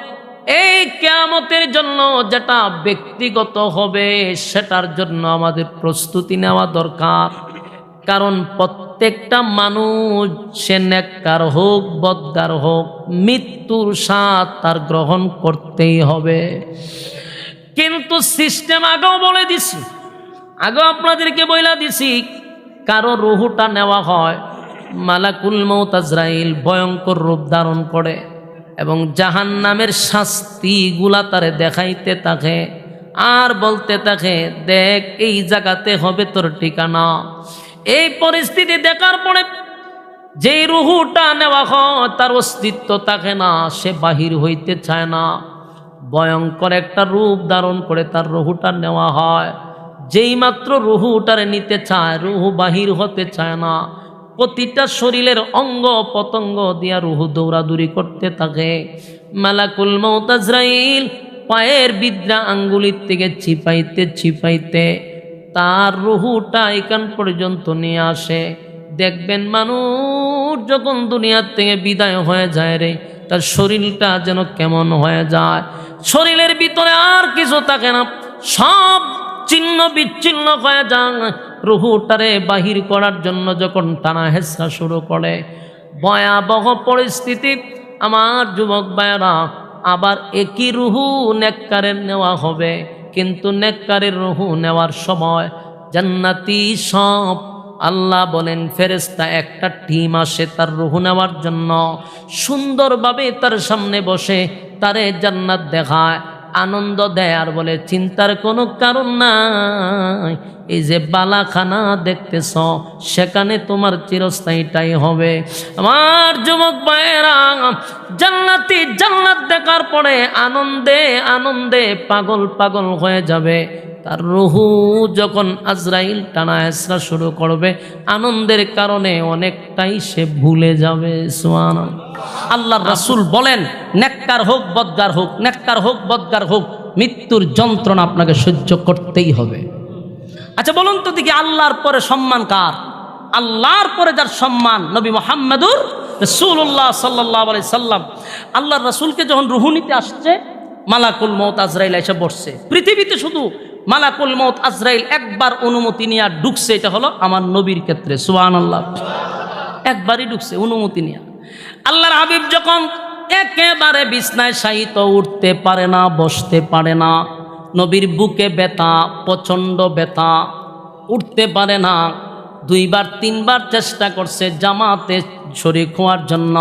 এই কিয়ামতের জন্য যেটা ব্যক্তিগত হবে সেটার জন্য আমাদের প্রস্তুতি নেওয়া দরকার। কারণ প্রত্যেকটা মানুষ, সে নেককার হোক বদকার হোক, মৃত্যুর স্বাদ তার গ্রহণ করতেই হবে। কিন্তু সিস্টেম আগেও বলে দিছি, আগেও আপনাদেরকে বইলা দিছি, কারো রুহুটা নেওয়া হয়, মালাকুল মউত আজরাইল ভয়ঙ্কর রূপ ধারণ করে এবং জাহান্নামের শাস্তিগুলা তারে দেখাইতে থাকে আর বলতে থাকে, দেখ এই জায়গাতে হবে তোর ঠিকানা। এই পরিস্থিতি দেখার পরে যেই রুহুটা নেওয়া হয় তার অস্তিত্ব থাকে না, সে বাহির হইতে চায় না, ভয়ঙ্কর একটা রূপ ধারণ করে তার রুহুটা নেওয়া হয়। যেই মাত্র রুহুটারে নিতে চায়, রুহু বাহির হতে চায় না, প্রতিটা শরীরের অঙ্গ পতঙ্গ দিয়া রুহু দৌড়াদৌড়ি করতে থাকে। মালাকুল মউত আজরাইল পায়ের বিদ্রা আঙ্গুলির থেকে ছিপাইতে ছিপাইতে তার রুহুটা এখান পর্যন্ত নিয়ে আসে। দেখবেন মানুষ যখন দুনিয়ার থেকে বিদায় হয়ে যায় রে, তার শরীরটা যেন কেমন হয়ে যায়, শরীরের ভিতরে আর কিছু থাকে না, সব ছিন্ন বিচ্ছিন্ন হয়ে যায়। রুহুটারে বাহির করার জন্য যখন টানা হেঁচড়া শুরু করে, ভয়াবহ পরিস্থিতি। আমার যুবক ভাইয়েরা, আবার একই রুহু নেককারের নেওয়া হবে, কিন্তু নেককারের রুহু নেওয়ার সময় জান্নাতি সব আল্লাহ বলেন ফেরেশতা একটা টিম আসে তার রুহু নেওয়ার জন্য, সুন্দরভাবে তার সামনে বসে তারে জান্নাত দেখায়, আনন্দ দেয় আর বলে, চিন্তার কোনো কারণ নাই, এই যে বালাখানা দেখতেছ সেখানে তোমার চিরস্থায়ীটাই হবে। আমার যুবক ভাইয়েরা, জান্নাতি জান্নাত দেখার পরে আনন্দে আনন্দে পাগল পাগল হয়ে যাবে। তার রুহু যখন আজরাইল টানা হেঁচড়া শুরু করবে, আনন্দের কারণে অনেকটাই সে ভুলে যাবে। সুবহানাল্লাহ। আল্লাহর রাসূল বলেন, নেককার হোক বদকার হোক, নেককার হোক বদকার হোক, মৃত্যুর যন্ত্রণা আপনাকে সহ্য করতেই হবে। আচ্ছা বলুন তো দেখি, আল্লাহর পরে সম্মান কার? আল্লাহর পরে যার সম্মান নবী মুহাম্মদুর রাসূলুল্লাহ সাল্লাল্লাহু আলাইহি সাল্লাম। আল্লাহর রাসূলকে যখন রূহ নিতে আসছে, মালাকুল মউত আজরাইল এসে বসছে। পৃথিবীতে শুধু মালাকুল মউত আজরাইল একবার অনুমতি নিয়ে ঢুকছে, এটা হলো আমার নবীর ক্ষেত্রে। সুবহানাল্লাহ, একবারই ঢুকছে অনুমতি নিয়ে। আল্লাহর হাবিব যখন একেবারে বিছনায় শায়িত, উঠতে পারে না, বসতে পারে না, নবীর বুকে ব্যথা, প্রচণ্ড ব্যথা, উঠতে পারে না। 2-3বার চেষ্টা করছে জামাতে শরীক হওয়ার জন্য,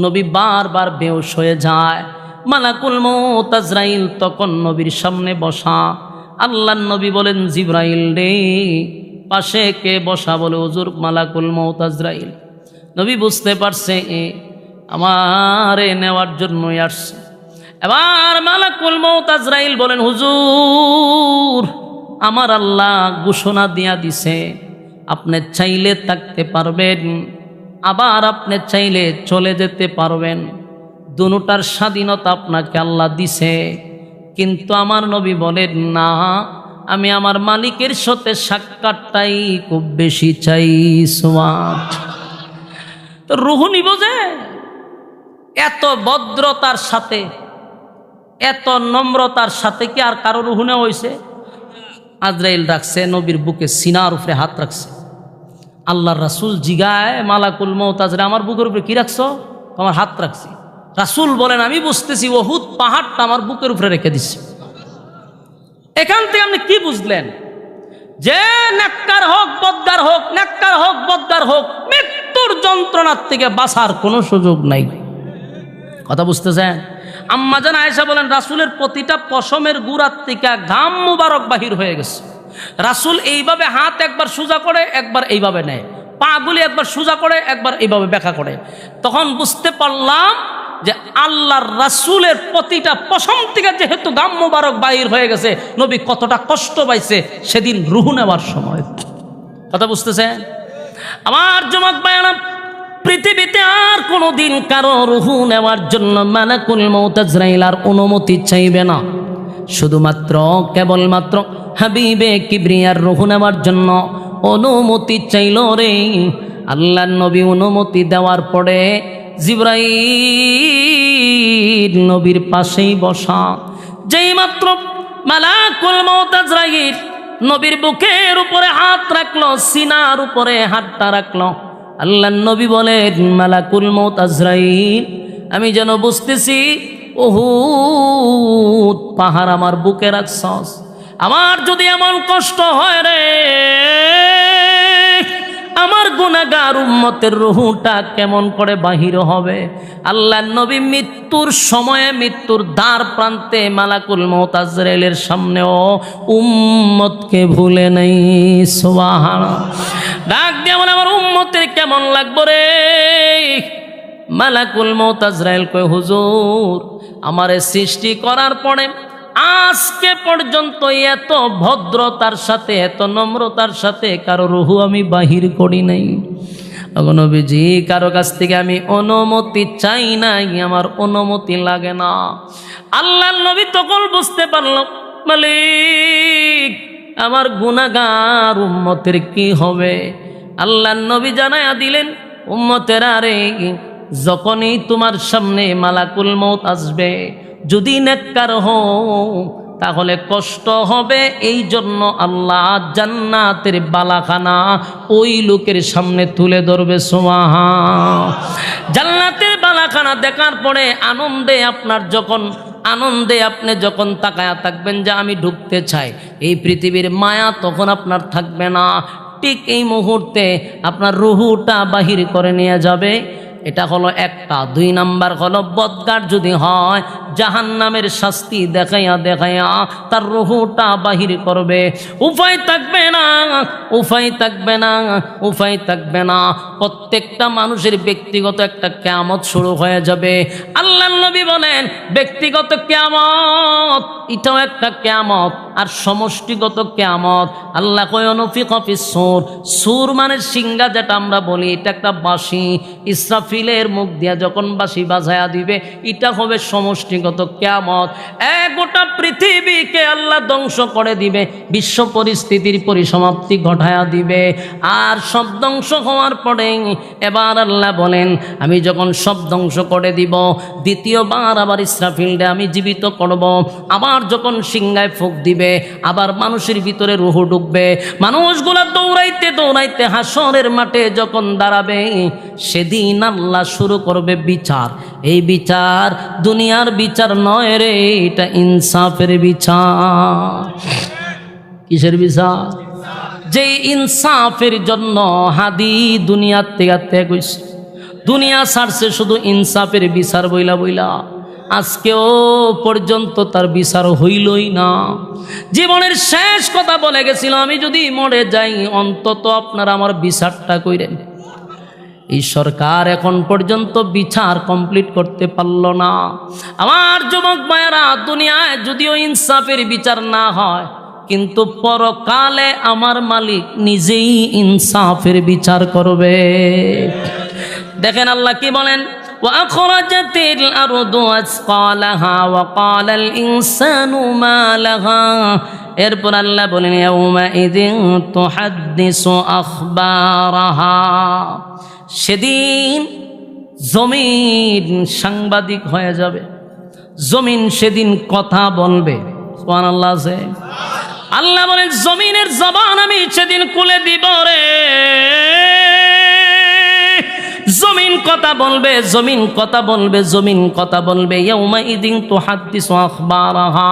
নবী বারবার বেহুশ হয়ে যায়। মালাকুল মউত আজরাইল তখন নবীর সামনে বসা। আল্লাহর নবী বলেন, জিবরাইল রে, পাশে কে বসা? বলে, হুজুর মালাকুল মউত আজরাইল। নবী বুঝতে পারছে আমারে নেওয়ার জন্যই আসছে। এবার মালাকুল মউত আজরাইল বলেন, হুজুর আমার আল্লাহ ঘোষণা দিয়া দিছে, আপনি চাইলে থাকতে পারবেন, আবার আপনি চাইলে চলে যেতে পারবেন। দুটার স্বাধীনতা আপনাকে আল্লাহ দিছে। কিন্তু আমার নবী বলেন, না, আমি আমার মালিকের সাথে সাক্ষাৎটাই খুব বেশি চাই। তো রূহ নিব যে এত ভদ্রতার সাথে, এত নম্রতার সাথে কি আর কারো রূহ নেওয়া হয়েছে? আজরাইল রাখছে নবীর বুকে, সিনার উপরে হাত রাখছে। আল্লাহর রাসূল জিগায় মালাকুল মউত আজরাইল, আমার বুকের উপরে কি রাখছো? আমার হাত রাখছি। রাসূল বলেন, আমি বুঝতেছি উহুদ পাহাড়টা আমার বুকের উপরে রেখে দিচ্ছি। এখান থেকে আপনি কি বুঝলেন? যে নেককার হোক বদকার হোক, নেককার হোক বদকার হোক, মৃত্যুর যন্ত্রণার থেকে বাঁচার কোনো সুযোগ নাই। কথা বুঝতেছেন? আম্মা জান আয়েশা বলেন, রাসূলের প্রতিটা পশমের গুড়ার থেকে ঘাম মুবারক বাহির হয়ে গেছে। রাসূল এইভাবে হাত একবার সোজা করে, একবার এইভাবে নেয়, পাগুলি একবার সোজা করে, একবার এইভাবে ব্যাখ্যা করে। তখন বুঝতে পারলাম যে আল্লাহর রাসূলের প্রতিটা পশম থেকে যেহেতু ঘাম মুবারক বাহির হয়ে গেছে, নবী কতটা কষ্ট পাইছে সেদিন রূহ নেওয়ার সময়। কথা বুঝতেছেন? আমার যুবক ভাইরা, পৃথিবীতে আর কোনোদিন কারো রূহ নেওয়ার জন্য মালাকুল মউত আজরাইল আর অনুমতি চাইবে না। শুধুমাত্র কেবলমাত্র হাবিবে কিবরিয়ার রূহ নেওয়ার জন্য অনুমতি চাইল রে। আল্লাহর নবী অনুমতি দেওয়ার পরে জিবরাইল নবীর পাশেই বসা। যেই মাত্র মালাকুল মউত আজরাইল নবীর বুকের উপরে হাত রাখলো, সিনার উপরে হাতটা রাখলো, আল্লাহর নবী বলেন, মালাকুল মউত আজরাইল, আমি যেন বুঝতেছি উহুদ পাহাড় আমার বুকে রাখছস। আমার যদি এমন কষ্ট হয় রে, আমার গুনাহগার উম্মতের রূহটা কেমন করে বাহির হবে? আল্লাহর নবী মৃত্যুর সময়ে, মৃত্যুর দ্বার প্রান্তে মালাকুল মউত আজরাইলের সামনেও উম্মতকে ভুলে নাই। সুবহানাল্লাহ। ডাক দিয়ে বলে, আমার উম্মতের কেমন লাগবে রে? মালাকুল মউত আজরাইল কয়, হুজুর আমারে সৃষ্টি করার পরে আজকে পর্যন্ত এত ভদ্রতার সাথে, এত নম্রতার সাথে কারো রূহ আমি বাহির করি নাই। নবীজি, কারো কাছ থেকে আমি অনুমতি চাই নাই, আমার অনুমতি লাগে না। আল্লাহর নবী তখন বুঝতে পারল, মালিক আমার গুনাহগার উম্মতের কি হবে? আল্লাহর নবী জানায়া দিলেন, উম্মতেরা রে, যখনই তোমার সামনে মালাকুল মউত আসবে, যদি নেককার হও তাহলে কষ্ট হবে। এই জন্য আল্লাহ জান্নাতের বালাখানা ওই লোকের সামনে তুলে ধরবে। সুবহান। জান্নাতের বালাখানা দেখার পরে আনন্দে আপনি যখন তাকায়া থাকবেন যে আমি ঢুকতে চাই, এই পৃথিবীর মায়া তখন আপনার থাকবে না। ঠিক এই মুহূর্তে আপনার রূহটা বাহির করে নিয়ে যাবে। এটা হলো একটা। 2 নাম্বার হলো, বদকার যদি হয় জাহান্নামের শাস্তি দেখাইয়া দেখাইয়া তার রূহটা বাহির করবে। উপায় থাকবে না, উপায় থাকবে না, উপায় থাকবে না। প্রত্যেকটা মানুষের ব্যক্তিগত একটা কিয়ামত শুরু হয়ে যাবে। আল্লাহর নবী বলেন, ব্যক্তিগত কিয়ামত এটাও একটা কিয়ামত। আর সমষ্টিগত কিয়ামত। আল্লাহ কয় অনুফিকা ফিস সূর, সূর মানে সিংহা যেটা আমরা বলি, এটা একটা বাঁশি। ইসরাফিলের মুখ দিয়া যখন বাঁশি বাজায়া দিবে, এটা হবে সমষ্টিগত কিয়ামত। গোটা পৃথিবীকে আল্লাহ ধ্বংস করে দিবে, বিশ্ব পরিস্থিতির পরিসমাপ্তি ঘটায়া দিবে। আর সব ধ্বংস হওয়ার পরে এবার আল্লাহ বলেন, আমি যখন সব ধ্বংস করে দিব, দ্বিতীয়বার আবার ইসরাফিলকে আমি জীবিত করব। আবার যখন সিংহায় ফুঁক দিবে, আবার মানুষের ভিতরে রূহ ঢুকবে। মানুষগুলা দৌড়াইতে দৌড়াইতে হাসরের মাঠে যখন দাঁড়াবে, সেদিন আল্লাহ শুরু করবে বিচার। এই বিচার দুনিয়ার বিচার নয় রে, এটা ইনসাফের বিচার। কিসের বিচার? যে ইনসাফের জন্য হাদি দুনিয়ার থেকে ত্যাগ হইছে, দুনিয়া ছাড়ছে শুধু ইনসাফের বিচার বইলা বইলা। আজকেও পর্যন্ত তার বিচার হইলই না। জীবনের শেষ কথা বলে গেছিল, আমি যদি মরে যাই অন্তত আপনারা আমার বিচারটা কইরেন। এই সরকার এখন পর্যন্ত বিচার কমপ্লিট করতে পারল না। আমার যুবক ভাইয়েরা, দুনিয়ায় যদিও ইনসাফের বিচার না হয়, কিন্তু পরকালে আমার মালিক নিজেই ইনসাফের বিচার করবে। দেখেন আল্লাহ কি বলেন, وأخرجت الأرض أثقالها وقال الإنسان ما لها। এরপর আল্লাহ বলেন, ইয়াউমাইযিন তুহাদ্দিসু আখবারাহা। সেদিন জমিন সাংবাদিক হয়ে যাবে, জমিন সেদিন কথা বলবে। সুবহানাল্লাহ আছে। আল্লাহ বলেন, জমিনের জবান আমি সেদিন খুলে দিব রে। জমিন কথা বলবে, জমিন কথা বলবে, জমিন কথা বলবে। ইয়াউমাইযিন তুহাদ্দিসু আখবারাহা।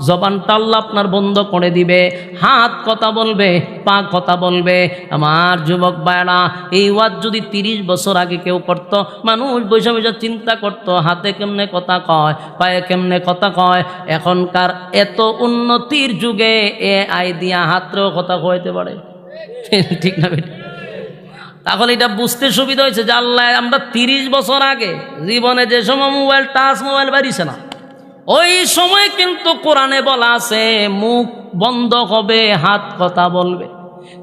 জবানটা আল্লাহ আপনার বন্ধ করে দিবে। হাত কথা বলবে, পা কথা বলবে। আমার যুবক ভাইরা, এই ওয়াজ যদি 30 বছর আগে কেউ করত, মানুষ বসে বসে চিন্তা করত হাতে কেমনে কথা কয়, পায়ে কেমনে কথা কয়। এখনকার এত উন্নতির যুগে AI দিয়া হাতরেও কথা কইতে পারে, ঠিক না বেটা? তাহলে এটা বুঝতে সুবিধা হয়েছে যে আল্লাহ, আমরা 30 বছর আগে জীবনে যে সময় মোবাইল, টাচ মোবাইল বাড়িছে না, ওই সময় কিন্তু কোরআনে বলা আছে মুখ বন্ধ হবে, হাত কথা বলবে।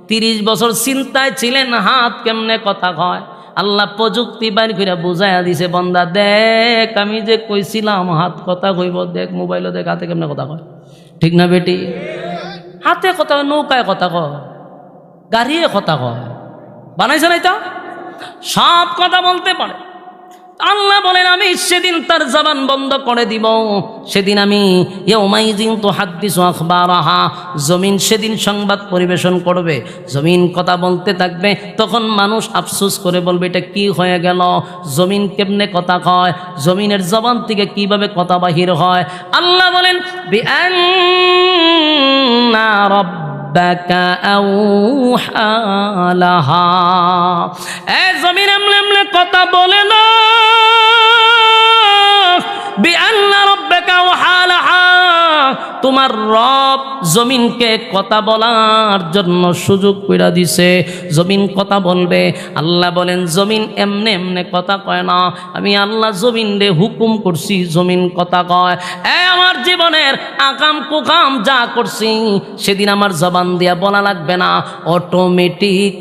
30 বছর চিন্তায় ছিলেন হাত কেমনে কথা কয়। আল্লাহ প্রযুক্তি বাইর করে বুঝাইয়া দিছে, বন্দা দেখ আমি যে কইছিলাম হাত কথা কইব, দেখ মোবাইলও দেখ হাতে কেমনে কথা কয়। ঠিক না বেটি? হাতে কথা কয়, নৌকায় কথা কয়, গাড়িয়ে কথা কয়, বানাইছে না? এটা সব কথা বলতে পারে। আল্লাহ বলেন, আমি সেদিন তার জবান বন্ধ করে দিব। সেদিন আমি ইয়াউমাইযিন তুহাদ্দিসু আখবারাহা, জমিন সেদিন সংবাদ পরিবেশন করবে, জমিন কথা বলতে থাকবে। তখন মানুষ আফসোস করে বলবে, এটা কি হয়ে গেল? জমিন কেমনে কথা কয়, জমিনের জবান থেকে কিভাবে কথা বাহির হয়। আল্লাহ বলেন, বিআন্না রাব্বাকা আউহা লাহা। জমিন এমনে এমনে কথা বলে না। বিআন্না রাব্বাকা আউহা লাহা, তোমার রব জমিনকে কথা বলার জন্য সুযোগ কইরা দিছে, জমিন কথা বলবে। আল্লাহ বলেন, জমিন এমনে এমনে কথা কয় না, আমি আল্লাহ জমিন রে হুকুম করছি, জমিন কথা কয়। আমার জীবনের আকাম কুকাম যা করছি, সেদিন আমার জবান দিয়া বলা লাগবে না, অটোমেটিক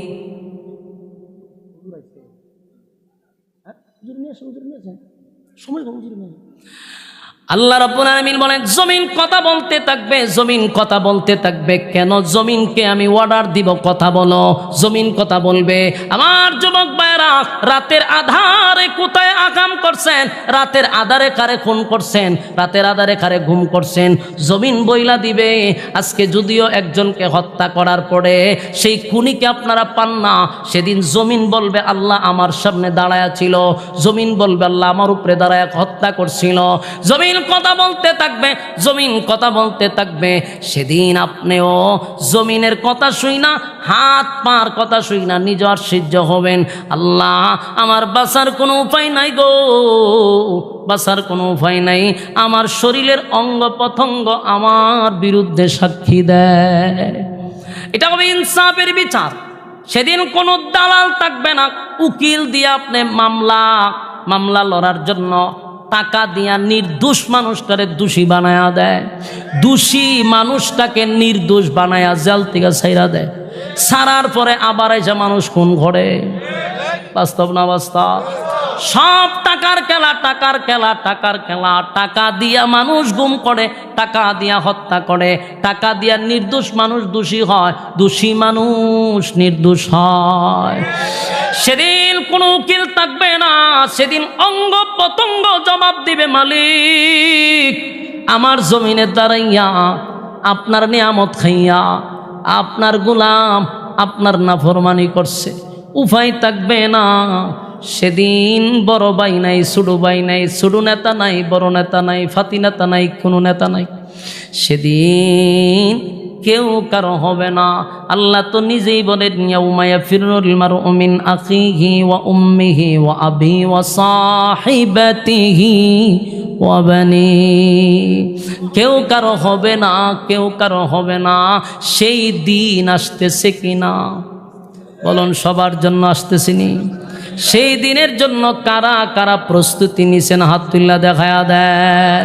আল্লাহ রাব্বুল আলামিন বলেন, জমিন কথা বলতে থাকবে, জমিন কথা বলতে থাকবে। কেন? জমিনকে আমি অর্ডার দিব, কথা বলো। জমিন কথা বলবে। আমার যুবক ভাইরা, রাতের আধারে কোথায় আকাম করছেন, রাতের আধারে কারে খুন করছেন, রাতের আধারে কারে গুম করছেন, জমিন বইলা দিবে। আজকে যদিও একজনকে হত্যা করার পরে সেই খুনিকে আপনারা পান না, সেদিন জমিন বলবে আল্লাহ আমার সামনে দাঁড়ায়া ছিল, জমিন বলবে আল্লাহ আমার উপরে দাঁড়ায়া হত্যা করছিল। জমিন কথা বলতে থাকবে, জমিন কথা বলতে থাকবে। সেদিন আপনিও জমিনের কথা শুই না, হাত পার কথা শুই না, নিজ আশ্চর্য হবেন, আল্লাহ আমার বাঁচার কোনো উপায় নাই গো, বাঁচার কোনো উপায় নাই। আমার শরীরের অঙ্গ প্রত্যঙ্গ আমার বিরুদ্ধে সাক্ষী দেয়। এটা হবে ইনসাফের বিচার। সেদিন কোনো দালাল থাকবে না, উকিল দিয়ে আপনি মামলা লড়ার জন্য টাকা দিয়া নির্দোষ মানুষটারে দোষী বানায়া দেয়, দোষী মানুষটাকে নির্দোষ বানায়া জেল থেকে ছাইরা দেয়, ছাড়ার পরে আবার এসে মানুষ খুন করে। বাস্তব না বাস্তব? সব টাকার খেলা, টাকার খেলা, টাকার খেলা। টাকা দিয়া মানুষ গুম করে, টাকা দিয়া হত্যা করে, টাকা দিয়া নির্দোষ মানুষ দোষী হয়, দোষী মানুষ নির্দোষ হয়। সেদিন কোনো উকিল থাকবে না, সেদিন অঙ্গ প্রত্যঙ্গ জবাব দিবে, মালিক আমার জমিনে দাঁড়াইয়া আপনার নিয়ামত খাইয়া আপনার গোলাম আপনার নাফরমানি করছে, উপায় থাকবে না। সেদিন বড় ভাই নাই, ছোট ভাই নাই, ছোট নেতা নাই, বড় নেতা নাই, ফাতি নেতা নাই, কোনো নেতা নাই। সেদিন কেউ কারো হবে না। আল্লাহ তো নিজেই বলেন, ইয়াউমা ইয়াফিরুল মারউ মিন আখিহি ওয়া উম্মিহি ওয়া আবিহি ওয়া সাহিবাতিহি ওয়া বানি। কেউ কারো হবে না, কেউ কারো হবে না। সেই দিন আসতেছে কিনা বলুন? সবার জন্য আসতেছিনি? সেই দিনের জন্য কারা কারা প্রস্তুতি নিছেন হাত তুল্লা দেখায়া দেন।